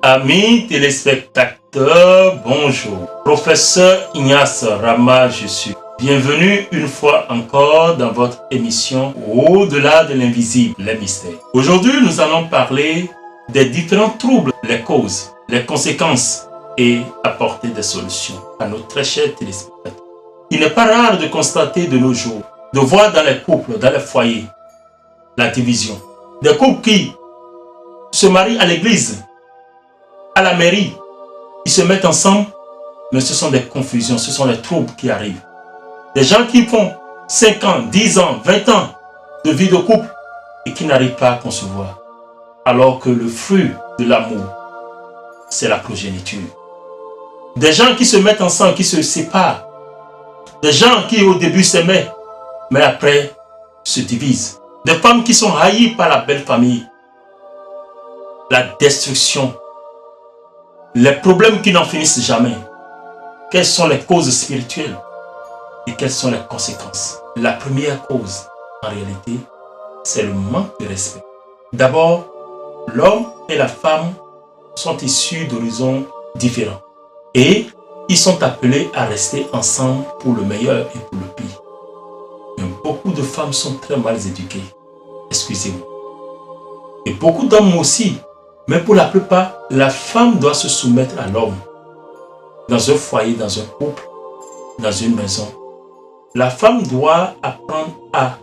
Amis téléspectateurs, bonjour. Professeur Ignace Rama, je suis. Bienvenue une fois encore dans votre émission Au-delà de l'invisible, les mystères. Aujourd'hui, nous allons parler des différents troubles, les causes, les conséquences et apporter des solutions à nos très chers téléspectateurs. Il n'est pas rare de constater de nos jours, de voir dans les couples, dans les foyers, la division. Des couples qui se marient à l'église, à la mairie, ils se mettent ensemble, mais ce sont des confusions, ce sont des troubles qui arrivent. Des gens qui font 5 ans, 10 ans, 20 ans de vie de couple et qui n'arrivent pas à concevoir. Alors que le fruit de l'amour, c'est la progéniture. Des gens qui se mettent ensemble, qui se séparent. Des gens qui au début s'aimaient, mais après se divisent. Des femmes qui sont haïes par la belle famille. La destruction. Les problèmes qui n'en finissent jamais. Quelles sont les causes spirituelles et quelles sont les conséquences? La première cause, en réalité, c'est le manque de respect. D'abord, l'homme et la femme sont issus d'horizons différents. Et ils sont appelés à rester ensemble pour le meilleur et pour le pire. Mais beaucoup de femmes sont très mal éduquées. Excusez-moi. Et beaucoup d'hommes aussi. Mais pour la plupart, la femme doit se soumettre à l'homme. Dans un foyer, dans un couple, dans une maison. La femme doit apprendre à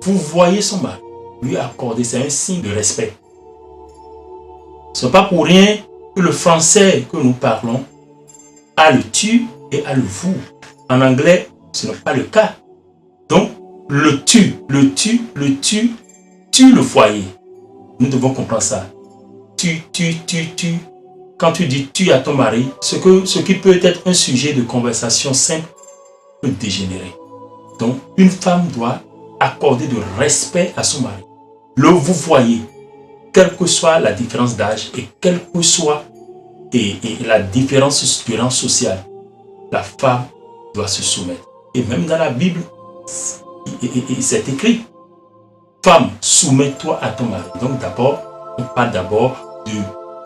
vouvoyer son mari, lui accorder, c'est un signe de respect. Ce n'est pas pour rien que le français que nous parlons a le tu et a le vous. En anglais, ce n'est pas le cas. Donc, le tu tue le foyer. Nous devons comprendre ça. Tu. Quand tu dis tu à ton mari, ce qui peut être un sujet de conversation simple peut dégénérer. Donc, une femme doit accorder de respect à son mari. Le vouvoyer, quelle que soit la différence d'âge et quelle que soit la différence de rang social, la femme doit se soumettre. Et même dans la Bible, c'est écrit. Femme, soumets-toi à ton mari. Donc d'abord, on parle d'abord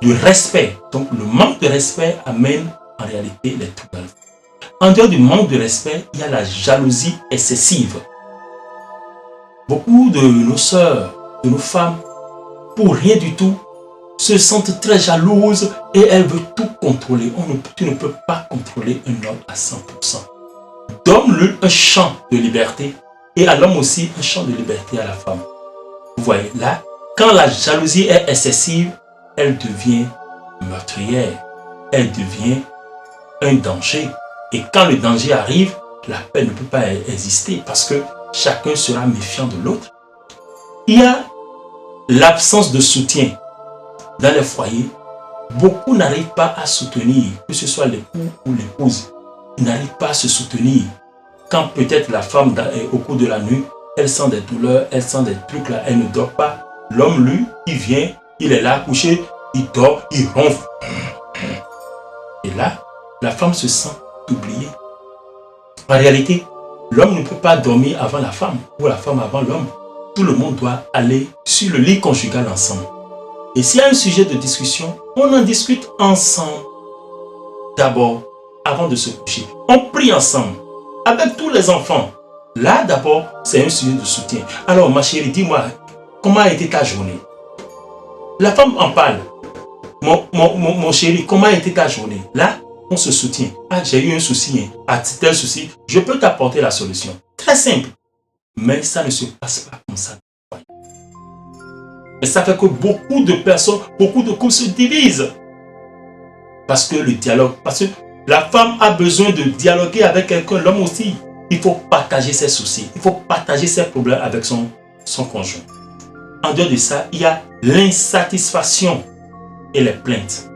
du respect. Donc le manque de respect amène en réalité les troubles. En dehors du manque de respect, il y a la jalousie excessive. Beaucoup de nos sœurs, de nos femmes, pour rien du tout, se sentent très jalouses et elles veulent tout contrôler. Tu ne peux pas contrôler un homme à 100%. Donne-lui un champ de liberté et à l'homme aussi un champ de liberté à la femme. Vous voyez, là, quand la jalousie est excessive, elle devient meurtrière. Elle devient un danger. Et quand le danger arrive, la paix ne peut pas exister parce que chacun sera méfiant de l'autre. Il y a l'absence de soutien. Dans les foyers, beaucoup n'arrivent pas à soutenir, que ce soit l'époux ou l'épouse. Ils n'arrivent pas à se soutenir. Quand peut-être la femme, au cours de la nuit, elle sent des douleurs, elle sent des trucs là, elle ne dort pas. L'homme, lui, il vient, il est là couché, il dort, il ronfle. Et là, la femme se sent oubliée. En réalité, l'homme ne peut pas dormir avant la femme ou la femme avant l'homme. Tout le monde doit aller sur le lit conjugal ensemble. Et s'il y a un sujet de discussion, on en discute ensemble. D'abord, avant de se coucher, on prie ensemble avec tous les enfants. Là, d'abord, c'est un sujet de soutien. Alors, ma chérie, dis-moi, comment a été ta journée? La femme en parle. Mon chéri, comment a été ta journée? Là, on se soutient. Ah, j'ai eu un souci. Ah, tel souci, je peux t'apporter la solution. Très simple. Mais ça ne se passe pas comme ça. Et ça fait que beaucoup de personnes, beaucoup de couples se divisent. Parce que le dialogue, parce que la femme a besoin de dialoguer avec quelqu'un, l'homme aussi. Il faut partager ses soucis, il faut partager ses problèmes avec son conjoint. En dehors de ça, il y a l'insatisfaction et les plaintes.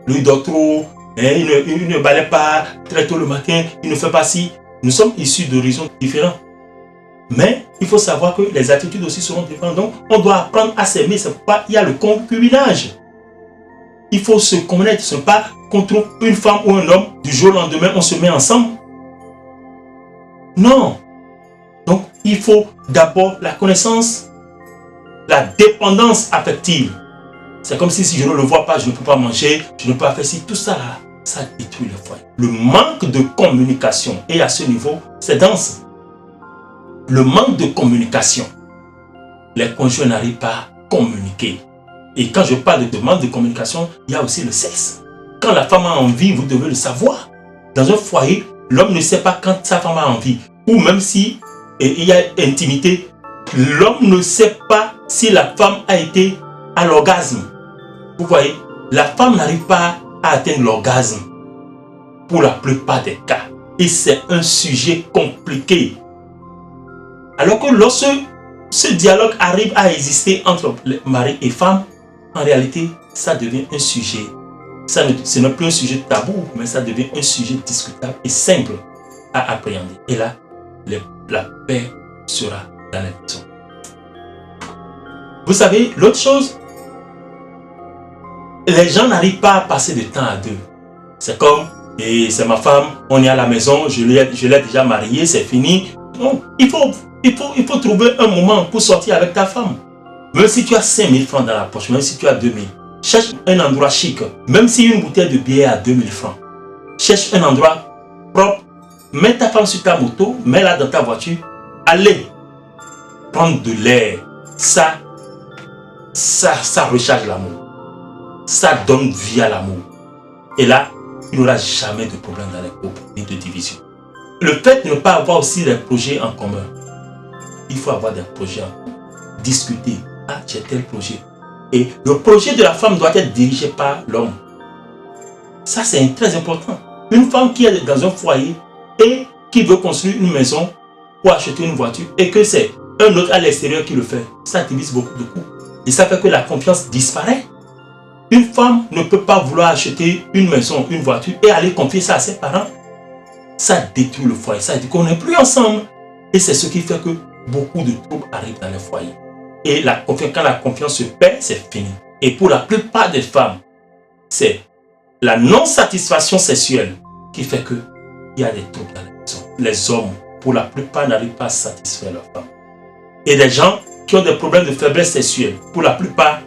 Lui dort trop, il ne balaie pas très tôt le matin, il ne fait pas ci. Nous sommes issus d'horizons différents. Mais il faut savoir que les attitudes aussi seront différentes. Donc, on doit apprendre à s'aimer. C'est pourquoi il y a le concubinage. Il faut se connaître. Ce n'est pas contre une femme ou un homme, du jour au lendemain, on se met ensemble. Non. Donc, il faut d'abord la connaissance, la dépendance affective. C'est comme si je ne le vois pas, je ne peux pas manger, je ne peux pas faire ci. Tout ça là, ça détruit le foyer. Le manque de communication, et à ce niveau, c'est dense. Le manque de communication. Les conjoints n'arrivent pas à communiquer. Et quand je parle de manque de communication, il y a aussi le sexe. Quand la femme a envie, vous devez le savoir. Dans un foyer, l'homme ne sait pas quand sa femme a envie. Ou même si il y a intimité, l'homme ne sait pas si la femme a été à l'orgasme. Vous voyez, la femme n'arrive pas à atteindre l'orgasme pour la plupart des cas. Et c'est un sujet compliqué. Alors que lorsque ce dialogue arrive à exister entre mari et femme, en réalité, ça devient un sujet. Ce n'est plus un sujet tabou, mais ça devient un sujet discutable et simple à appréhender. Et là, la paix sera dans la maison. Vous savez, l'autre chose, les gens n'arrivent pas à passer de temps à deux. C'est comme, et c'est ma femme, on est à la maison, je l'ai déjà mariée, c'est fini. Non, il faut trouver un moment pour sortir avec ta femme. Même si tu as 5000 francs dans la poche, même si tu as 2000, cherche un endroit chic. Même si une bouteille de bière à 2000 francs, cherche un endroit propre, mets ta femme sur ta moto, mets-la dans ta voiture, allez prendre de l'air. Ça recharge l'amour. Ça donne vie à l'amour. Et là, il n'y aura jamais de problème dans les couples ni de division. Le fait de ne pas avoir aussi des projets en commun. Il faut avoir des projets en commun. Discuter. Ah, j'ai tel projet. Et le projet de la femme doit être dirigé par l'homme. Ça, c'est très important. Une femme qui est dans un foyer et qui veut construire une maison ou acheter une voiture et que c'est un autre à l'extérieur qui le fait, ça divise beaucoup de coups. Et ça fait que la confiance disparaît. Une femme ne peut pas vouloir acheter une maison, une voiture et aller confier ça à ses parents. Ça détruit le foyer. Ça dit qu'on n'est plus ensemble. Et c'est ce qui fait que beaucoup de troubles arrivent dans les foyers. Et quand la confiance se perd, c'est fini. Et pour la plupart des femmes, c'est la non-satisfaction sexuelle qui fait qu'il y a des troubles dans la maison. Les hommes, pour la plupart, n'arrivent pas à satisfaire leurs femmes. Et des gens qui ont des problèmes de faiblesse sexuelle, pour la plupart,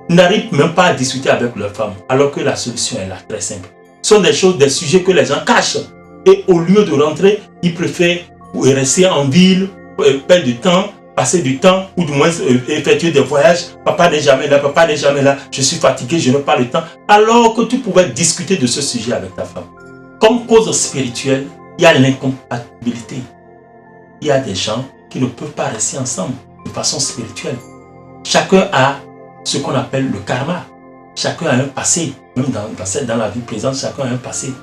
n'arrivent même pas à discuter avec leurs femmes, alors que la solution est là, très simple. Ce sont des sujets que les gens cachent. Et au lieu de rentrer, ils préfèrent rester en ville, perdre du temps, passer du temps, ou du moins effectuer des voyages. Papa n'est jamais là, je suis fatigué, je n'ai pas le temps. Alors que tu pouvais discuter de ce sujet avec ta femme. Comme cause spirituelle, il y a l'incompatibilité. Il y a des gens qui ne peuvent pas rester ensemble de façon spirituelle. Chacun a ce qu'on appelle le karma. Chacun a un passé. Même dans la vie présente, chacun a un passé.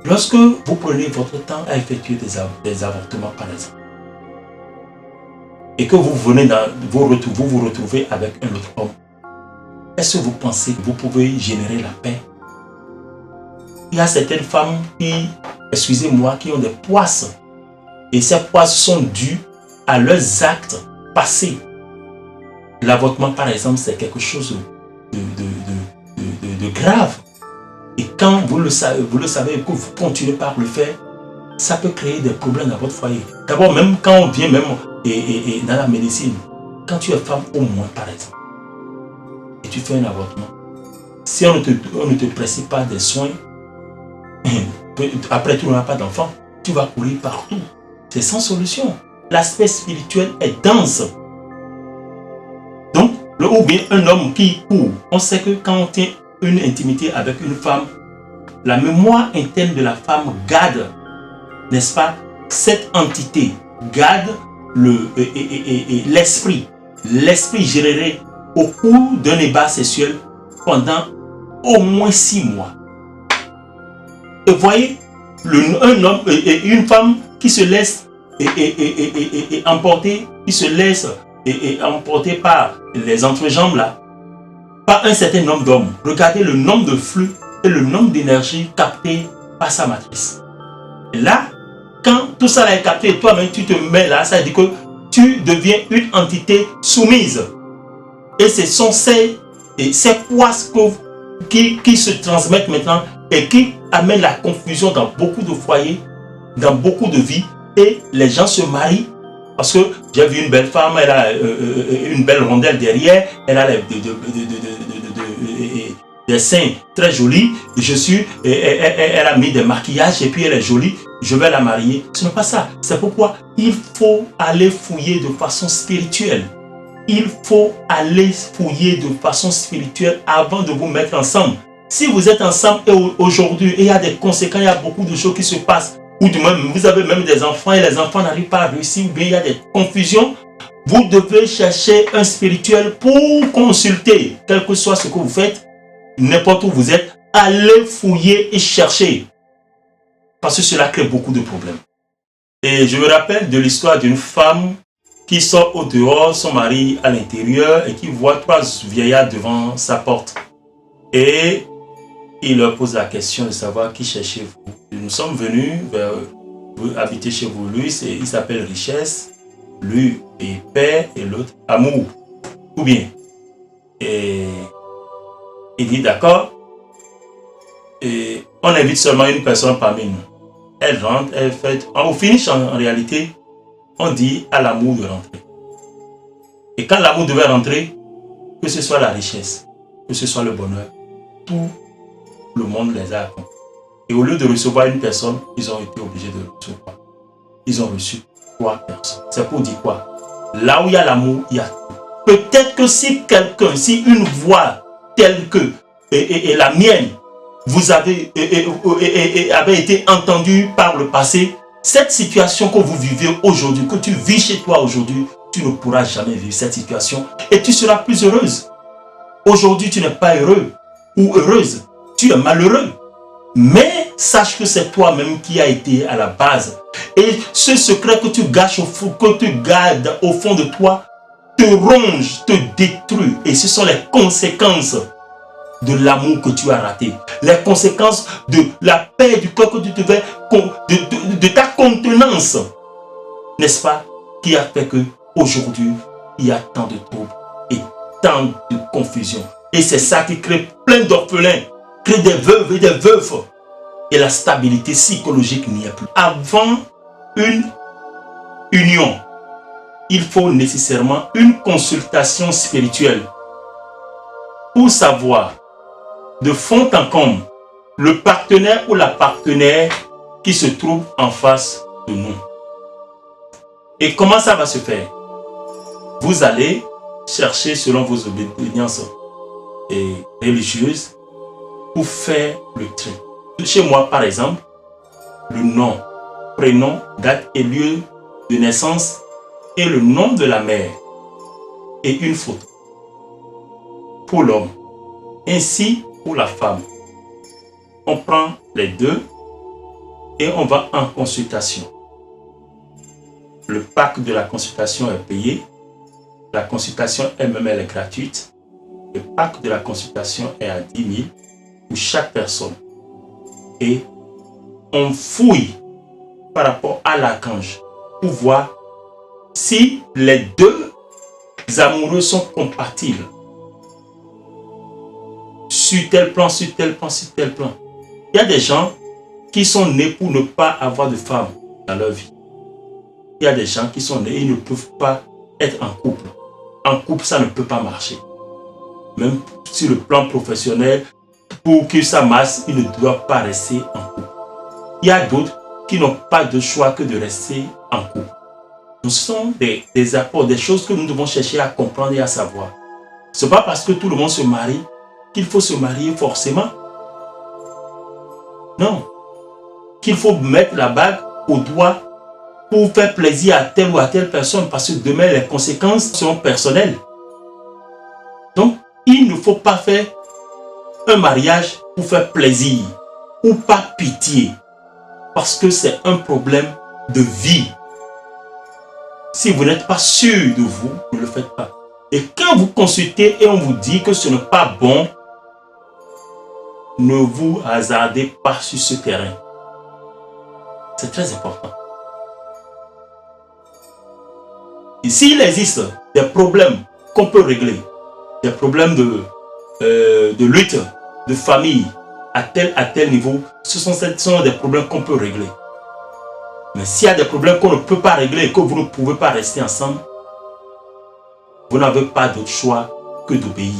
Lorsque vous prenez votre temps à effectuer des avortements, par exemple, et que vous venez vous retrouvez avec un autre homme, est-ce que vous pensez que vous pouvez générer la paix? Il y a certaines femmes qui, excusez-moi, qui ont des poisses. Et ces poisses sont dues à leurs actes passés. L'avortement, par exemple, c'est quelque chose de grave. Et quand vous le savez et que vous continuez par le faire, ça peut créer des problèmes dans votre foyer. D'abord, même quand on vient même et dans la médecine, quand tu es femme au moins, par exemple, et tu fais un avortement, si on ne te prescrit pas des soins, après tu n'auras pas d'enfant, tu vas courir partout. C'est sans solution. L'aspect spirituel est dense. Donc, ou bien un homme qui court, on sait que quand on tient une intimité avec une femme, la mémoire interne de la femme garde, n'est-ce pas, cette entité garde l'esprit. L'esprit généré au cours d'un débat sexuel pendant au moins 6 mois. Et voyez, un homme et une femme qui se laisse emporter, emporter par les entrejambes là, par un certain nombre d'hommes. Regardez le nombre de flux et le nombre d'énergie capté par sa matrice. Et là, quand tout ça est capté et toi-même tu te mets là, ça veut dire que tu deviens une entité soumise. Et ce sont ces poisses qui se transmettent maintenant et qui amènent la confusion dans beaucoup de foyers, dans beaucoup de vies. Et les gens se marient parce que j'ai vu une belle femme, elle a une belle rondelle derrière, elle a des seins très jolis, elle a mis des maquillages et puis elle est jolie, je vais la marier. Ce n'est pas ça. C'est pourquoi il faut aller fouiller de façon spirituelle. Il faut aller fouiller de façon spirituelle avant de vous mettre ensemble. Si vous êtes ensemble aujourd'hui et il y a des conséquences, il y a beaucoup de choses qui se passent, ou du même, vous avez même des enfants et les enfants n'arrivent pas à réussir, ou bien il y a des confusions, vous devez chercher un spirituel pour consulter, quel que soit ce que vous faites, n'importe où vous êtes, allez fouiller et chercher. Parce que cela crée beaucoup de problèmes. Et je me rappelle de l'histoire d'une femme qui sort au dehors, son mari à l'intérieur, et qui voit 3 vieillards devant sa porte. Et il leur pose la question de savoir qui cherchez-vous. Nous sommes venus vous habiter chez vous. Lui, il s'appelle richesse. Lui est paix et l'autre amour. Ou bien. Et il dit d'accord. Et on invite seulement une personne parmi nous. Elle rentre, elle fait. Au finish, en réalité, on dit à l'amour de rentrer. Et quand l'amour devait rentrer, que ce soit la richesse, que ce soit le bonheur, tout le monde les a accompagnés. Et au lieu de recevoir une personne, ils ont été obligés de recevoir. Ils ont reçu 3 personnes. C'est pour dire quoi? Là où il y a l'amour, il y a tout. Peut-être que si quelqu'un, si une voix telle que et la mienne, vous avez été entendue par le passé, cette situation que vous vivez aujourd'hui, que tu vis chez toi aujourd'hui, tu ne pourras jamais vivre cette situation et tu seras plus heureuse. Aujourd'hui, tu n'es pas heureux ou heureuse, tu es malheureux. Mais sache que c'est toi-même qui as été à la base. Et ce secret que tu gâches que tu gardes au fond de toi, te ronge, te détruit. Et ce sont les conséquences de l'amour que tu as raté. Les conséquences de la paix du corps que tu devais, de ta contenance. N'est-ce pas? Qui a fait que aujourd'hui il y a tant de troubles et tant de confusion. Et c'est ça qui crée plein d'orphelins, crée des veuves et des veuves. Et la stabilité psychologique n'y est plus. Avant une union, il faut nécessairement une consultation spirituelle pour savoir de fond en comble le partenaire ou la partenaire qui se trouve en face de nous. Et comment ça va se faire? Vous allez chercher selon vos obédiences religieuses pour faire le tri. Chez moi, par exemple, le nom, prénom, date et lieu de naissance et le nom de la mère et une photo pour l'homme. Ainsi, pour la femme, on prend les deux et on va en consultation. Le pack de la consultation est payé. La consultation elle-même elle est gratuite. Le pack de la consultation est à 10 000 pour chaque personne. Et on fouille par rapport à l'archange pour voir si les deux amoureux sont compatibles. Sur tel plan, sur tel plan, sur tel plan. Il y a des gens qui sont nés pour ne pas avoir de femme dans leur vie. Il y a des gens qui sont nés et ne peuvent pas être en couple. En couple, ça ne peut pas marcher. Même sur le plan professionnel, pour que ça marche, ils ne doivent pas rester en couple. Il y a d'autres qui n'ont pas de choix que de rester en couple. Ce sont des apports, des choses que nous devons chercher à comprendre et à savoir. Ce n'est pas parce que tout le monde se marie qu'il faut se marier forcément. Non. Qu'il faut mettre la bague au doigt pour faire plaisir à telle ou à telle personne parce que demain les conséquences seront personnelles. Donc, il ne faut pas faire un mariage pour faire plaisir ou par pitié parce que c'est un problème de vie. Si vous n'êtes pas sûr de vous, ne le faites pas. Et quand vous consultez et on vous dit que ce n'est pas bon, ne vous hasardez pas sur ce terrain. C'est très important. Et s'il existe des problèmes qu'on peut régler, des problèmes de lutte, de famille, à tel niveau, ce sont des problèmes qu'on peut régler. Mais s'il y a des problèmes qu'on ne peut pas régler et que vous ne pouvez pas rester ensemble, vous n'avez pas d'autre choix que d'obéir.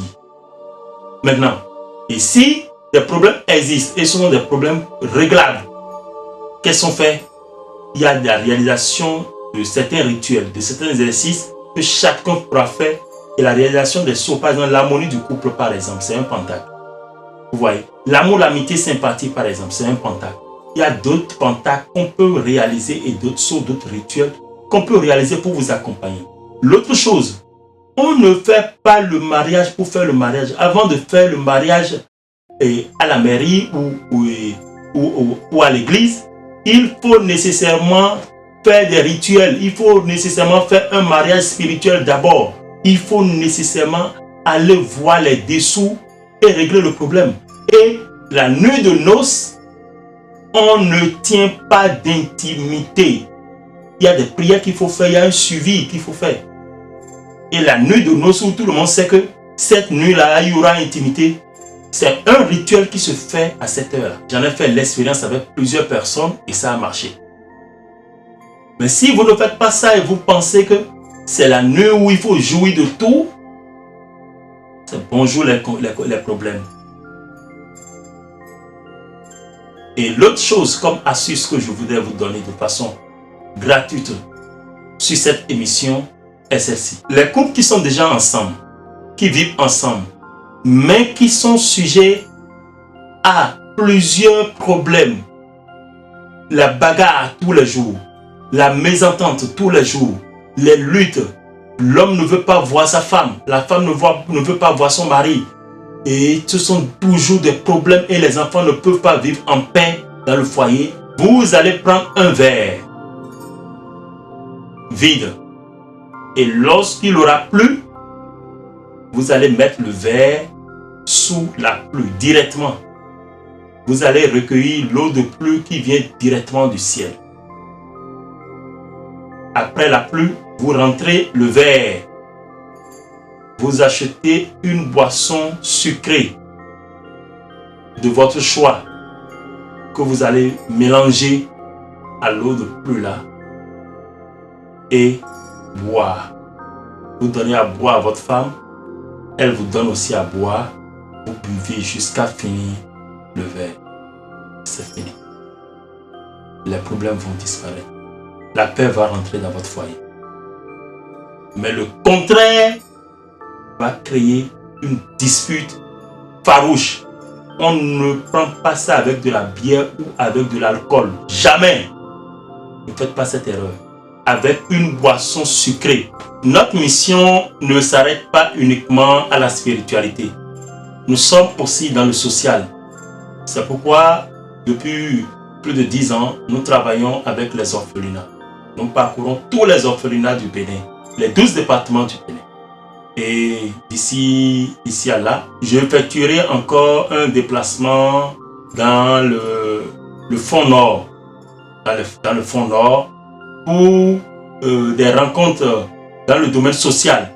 Maintenant, et si des problèmes existent et ce sont des problèmes réglables, qu'est-ce qu'on fait? Il y a la réalisation de certains rituels, de certains exercices que chacun pourra faire et la réalisation des choses. Par exemple, l'harmonie du couple, par exemple, c'est un pentacle. Vous voyez, l'amour, l'amitié, sympathie, par exemple, c'est un pentacle. Il y a d'autres pentacles qu'on peut réaliser et d'autres choses, d'autres rituels qu'on peut réaliser pour vous accompagner. L'autre chose, on ne fait pas le mariage pour faire le mariage. Avant de faire le mariage à la mairie ou à l'église, il faut nécessairement faire des rituels. Il faut nécessairement faire un mariage spirituel d'abord. Il faut nécessairement aller voir les dessous et régler le problème. Et la nuit de noces, on ne tient pas d'intimité. Il y a des prières qu'il faut faire, il y a un suivi qu'il faut faire. Et la nuit de noces où tout le monde sait que cette nuit-là, il y aura intimité, c'est un rituel qui se fait à cette heure-là. J'en ai fait l'expérience avec plusieurs personnes et ça a marché. Mais si vous ne faites pas ça et vous pensez que c'est la nuit où il faut jouir de tout, c'est bonjour les problèmes. Et l'autre chose comme astuce que je voudrais vous donner de façon gratuite sur cette émission est celle-ci. Les couples qui sont déjà ensemble, qui vivent ensemble, mais qui sont sujets à plusieurs problèmes, la bagarre tous les jours, la mésentente tous les jours, les luttes, l'homme ne veut pas voir sa femme, la femme ne veut pas voir son mari, et ce sont toujours des problèmes et les enfants ne peuvent pas vivre en paix dans le foyer. Vous allez prendre un verre vide et lorsqu'il aura plu, vous allez mettre le verre sous la pluie directement. Vous allez recueillir l'eau de pluie qui vient directement du ciel. Après la pluie, vous rentrez le verre. Vous achetez une boisson sucrée de votre choix que vous allez mélanger à l'eau de pluie là et boire. Vous donnez à boire à votre femme, elle vous donne aussi à boire, vous buvez jusqu'à finir le verre. C'est fini. Les problèmes vont disparaître. La paix va rentrer dans votre foyer. Mais le contraire va créer une dispute farouche. On ne prend pas ça avec de la bière ou avec de l'alcool. Jamais. Ne faites pas cette erreur. Avec une boisson sucrée. Notre mission ne s'arrête pas uniquement à la spiritualité. Nous sommes aussi dans le social. C'est pourquoi, depuis plus de 10 ans, nous travaillons avec les orphelinats. Nous parcourons tous les orphelinats du Bénin, les 12 départements du Bénin. Et d'ici à là, j'effectuerai encore un déplacement dans le fond nord. Dans le fond nord, pour des rencontres dans le domaine social.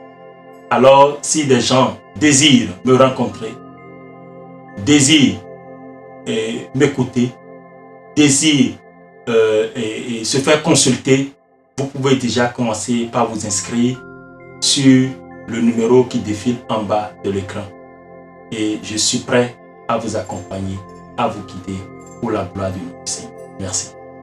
Alors, si des gens désirent me rencontrer, désirent m'écouter, désirent et se faire consulter, vous pouvez déjà commencer par vous inscrire sur le numéro qui défile en bas de l'écran. Et je suis prêt à vous accompagner, à vous guider pour la gloire du Seigneur. Merci.